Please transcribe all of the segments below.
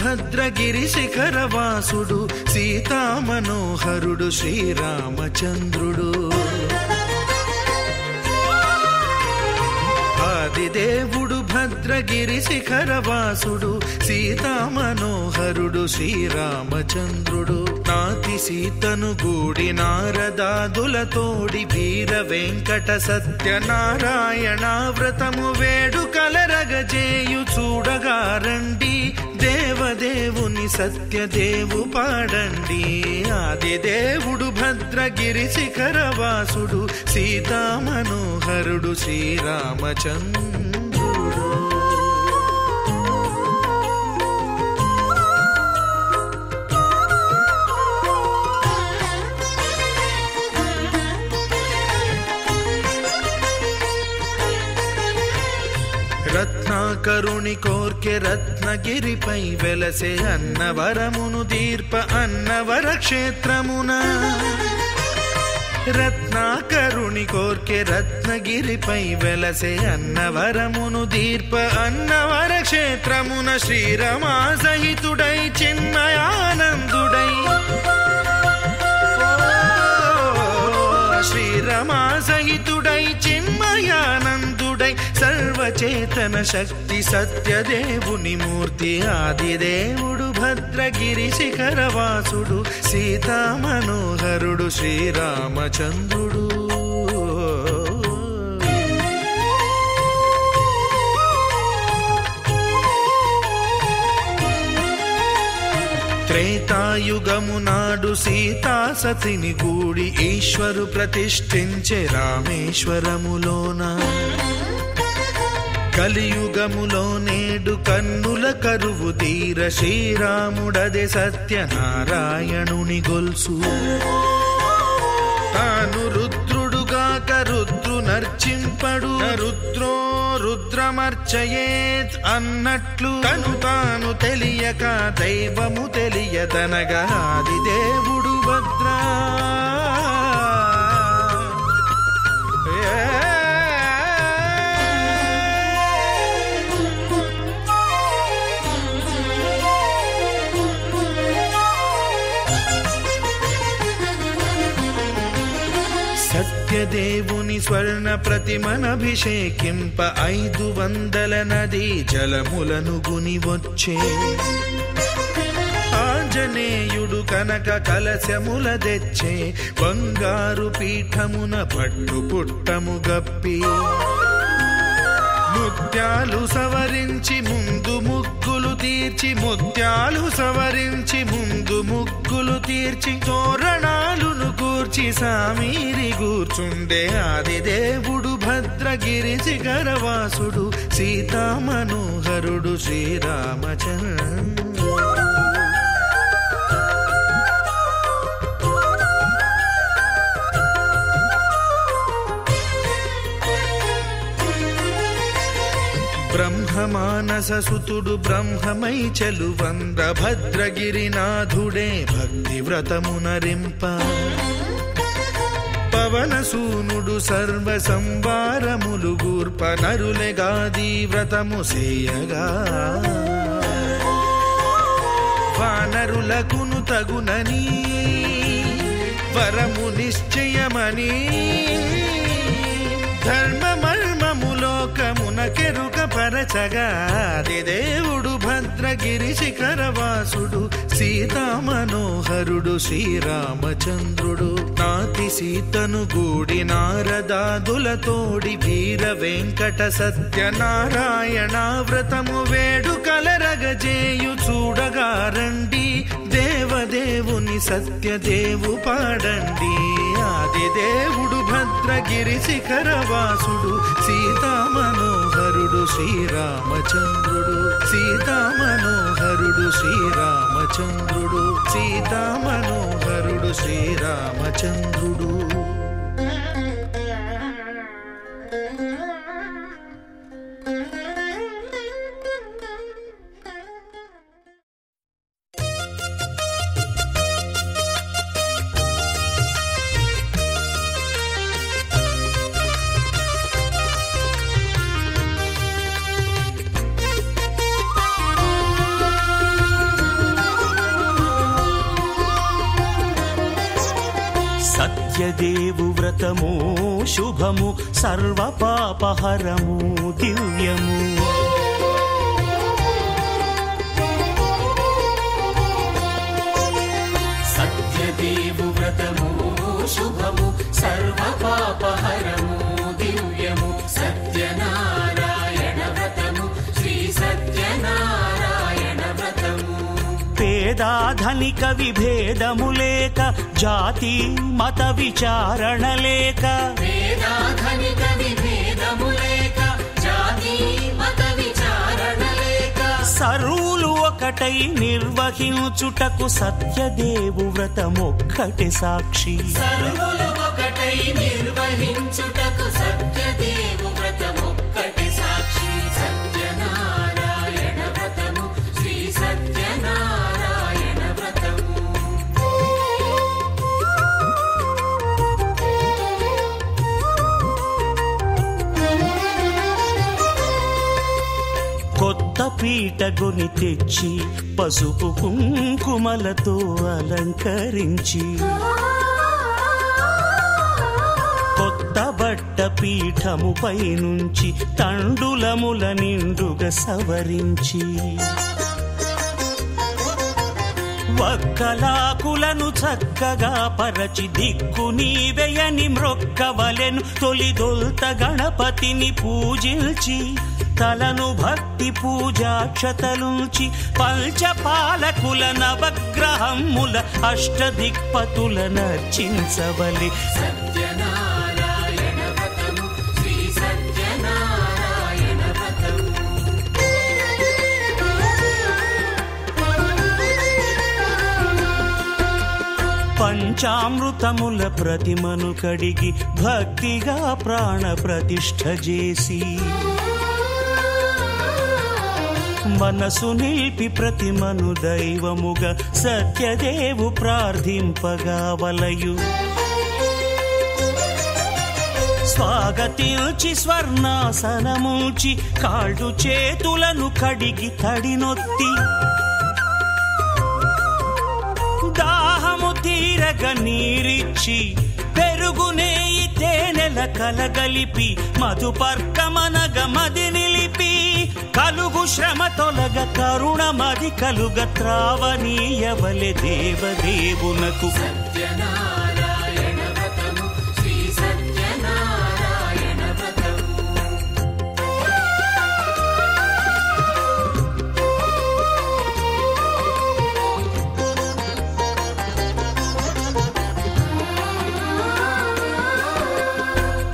భద్రగిరి శిఖరవాసుడు సీతామనోహరుడు శ్రీరామచంద్రుడు. ఆదిదేవుడు భద్రగిరి శిఖరవాసుడు సీతామనోహరుడు శ్రీరామచంద్రుడు. నాతి సీతను గూడి నారదాదులతోడి వీర వెంకట సత్యనారాయణ వ్రతము వేడుకలరగజేయు చూడగారండి. దేవదేవుని సత్యదేవు పాడండి. ఆదిదేవుడు భద్రగిరి శిఖరవాసుడు సీతామనోహరుడు శ్రీరామచంద్రుడు. రత్నాకరుని కోర్కె రత్నగిరిపై వెలసే అన్నవరమును దీర్ప అన్నవర క్షేత్రమున. రత్నాకరుని కోర్కె రత్నగిరిపై వెలసే అన్నవరమును దీర్ప అన్నవర క్షేత్రమున. శ్రీరమా సహితుడై చిన్మయానందుడై శ్రీరమా సహితుడై చిన్మయానందుడై సర్వచేతన శక్తి సత్యదేవుని మూర్తి. ఆదిదేవుడు భద్రగిరి శిఖరవాసుడు సీతామనోహరుడు శ్రీరామచంద్రుడు. త్రేతాయుగము నాడు సీతా సతిని గూడి ఈశ్వరు ప్రతిష్ఠించే రామేశ్వరములోన. కలియుగములో నేడు కన్నుల కరువు తీర శ్రీరాముడదే సత్యనారాయణుని గొల్సు. తాను రుద్రుడుగాక రుద్రు నర్చింపడు రుద్రో రుద్రమర్చయేత్ అన్నట్లు తను తాను తెలియక దైవము తెలియదనగా ఆదిదేవుడు భద్రా. సత్యదేవుని స్వర్ణ ప్రతిమనభిషేకింప 500 నదీ జలములను గుని వచ్చే. ఆంజనేయుడు కనక కలశముల తెచ్చే బంగారు పీఠమున పట్టు పుట్టము గప్పి. ముత్యాలు సవరించి ముందు ముగ్గులు తీర్చి ముత్యాలు సవరించి ముందు ముగ్గులు తీర్చి తోరణాలును కూర్చి సామీరి కూర్చుండే. ఆదిదేవుడు భద్రగిరి శిఖరవాసుడు సీతామనోహరుడు శ్రీరామచంద్రుడు. బ్రహ్మమానస సుతుడు బ్రహ్మమై చెలువంద్ర భద్రగిరినాథుడే భక్తి వ్రతమునరింప. పవన సూనుడు సర్వ సంవారములు గూర్ప నరులెగాది వ్రతము సేయగా. వానరులకును తగునని వరము నిశ్చయమని ధర్మమర్మములోకమున కెరుక పరచగా. ఆదిదేవుడు భద్రగిరి శిఖరవాసుడు సీతామనోహరుడు శ్రీరామచంద్రుడు. నాతి సీతను గూడి నారదాదులతోడి వీర వెంకట సత్యనారాయణ వ్రతము వేడుకలరగజేయు చూడగారండి. దేవదేవుని సత్యదేవు పాడండి. ఆదిదేవుడు భద్రగిరి శిఖరవాసుడు సీతామనోహరుడు శ్రీరామచంద్రుడు. సీతామనోహరుడు శ్రీరామచంద్రుడు. సీతామనోహరుడు శ్రీరామచంద్రుడు. సత్యదేవు వ్రతము శుభము సర్వపాపహరము దివ్యము. సత్యదేవు వ్రతము శుభము సర్వపాపహరము దివ్యము. సత్యనారాయణ వ్రతము శ్రీ సత్యనారాయణ వ్రతము. పేదాధనిక విభేదము లేక జాతి మత విచారణ లేక. పేదాధనిక విభేదము లేక జాతి మత విచారణ లేక. సర్వులు ఒకటై నిర్వహించుటకు సత్యదేవు వ్రతమొక్కటి సాక్షి. సర్వులు ఒకటై నిర్వహించుటకు సత్యదేవు వ్రతమొక్కటి సాక్షి. సత్యనారాయణ వ్రతము శ్రీ సత్యనారాయణ వ్రతము. కొత్త పీటగొని తెచ్చి పసుపు కుంకుమలతో అలంకరించి, కొత్త బట్ట పీఠముపై నుంచి తండులముల నిండుగా సవరించి, వక్కలాకులను చక్కగా పరచి దిక్కు నీవెయని మ్రొక్కవలెను. తొలిదొల్త గణపతిని పూజించి తలను భక్తి పూజాక్షతలుంచి, పంచపాలకుల నవగ్రహముల అష్టదిక్పతుల నర్చించవలె. సత్యనారాయణ వ్రతము శ్రీ సత్యనారాయణ వ్రతము. పంచామృతముల ప్రతిమను కడిగి భక్తిగా ప్రాణ ప్రతిష్ఠ చేసి, మనసు నిలిపి ప్రతిమను దైవముగా సత్యదేవు ప్రార్థింపగా వలయు. స్వాగతించి స్వర్ణాసనముంచి కాళ్ళు చేతులను కడిగి తడినొత్తి, దాహము తీరగ నీరిచ్చి పెరుగు నెయ్యి తేనెల కలగలిపి, మధుపర్కమనగ మది నిలిపి, కలుగు శ్రమ తొలగ కరుణ మది కలుగ త్రావనీయవలె దేవదేవునకు. సత్యనారాయణ వ్రతము శ్రీ సత్యనారాయణ వ్రతము.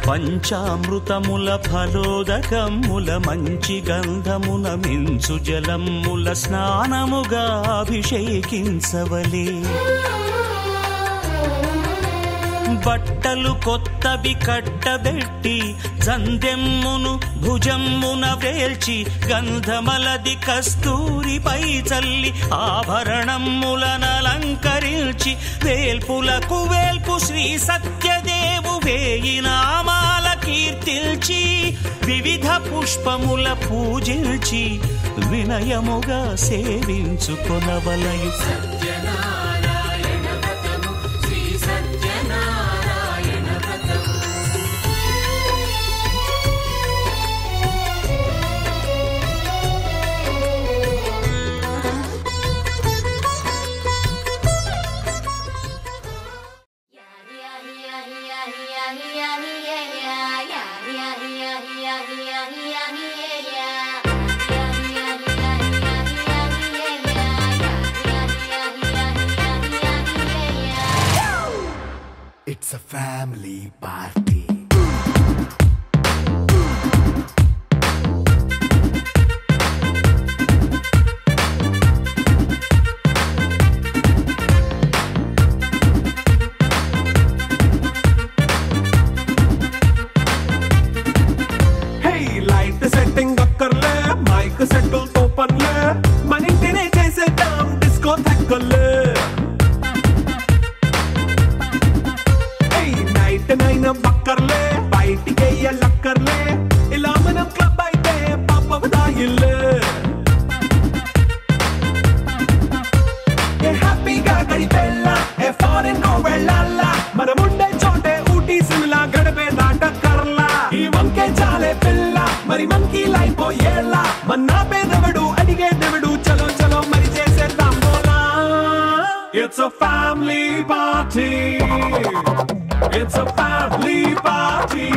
పంచామృతముల ఫలోదకముల మంచి గంధమున మించు జలముల స్నానముగా అభిషేకించవలే. బట్టలు కొత్తవి కట్టబెట్టి జందెమ్మును భుజమ్మున వేల్చి, గంధమలది కస్తూరిపై చల్లి ఆభరణములనలంకరించి, వేల్పులకు వేల్పు శ్రీ సత్యదేవు వేయి నామాల కీర్తిల్చి, వివిధ పుష్పముల పూజించి వినయముగా సేవించుకొనవలయు. సత్యనారాయణ వ్రతము శ్రీ సత్యనారాయణ వ్రతము. It's a family party. Hey, light setting akkarle, mic settle topanle, manintine chesedam discotheque. Hey, night nine bakkarle, bite lakkarle, ila manam club aite papa vadayille. Hey, happy ga gadi bella, hey foreign no velalla, manamunde chote చాలే పిల్ల మరి monkey line పోయేళ్ళ మన్నా పేదవడు అడిగేదెవడు చలో చలో మరి చేసేద్దాం బోలా It's a family party It's a family party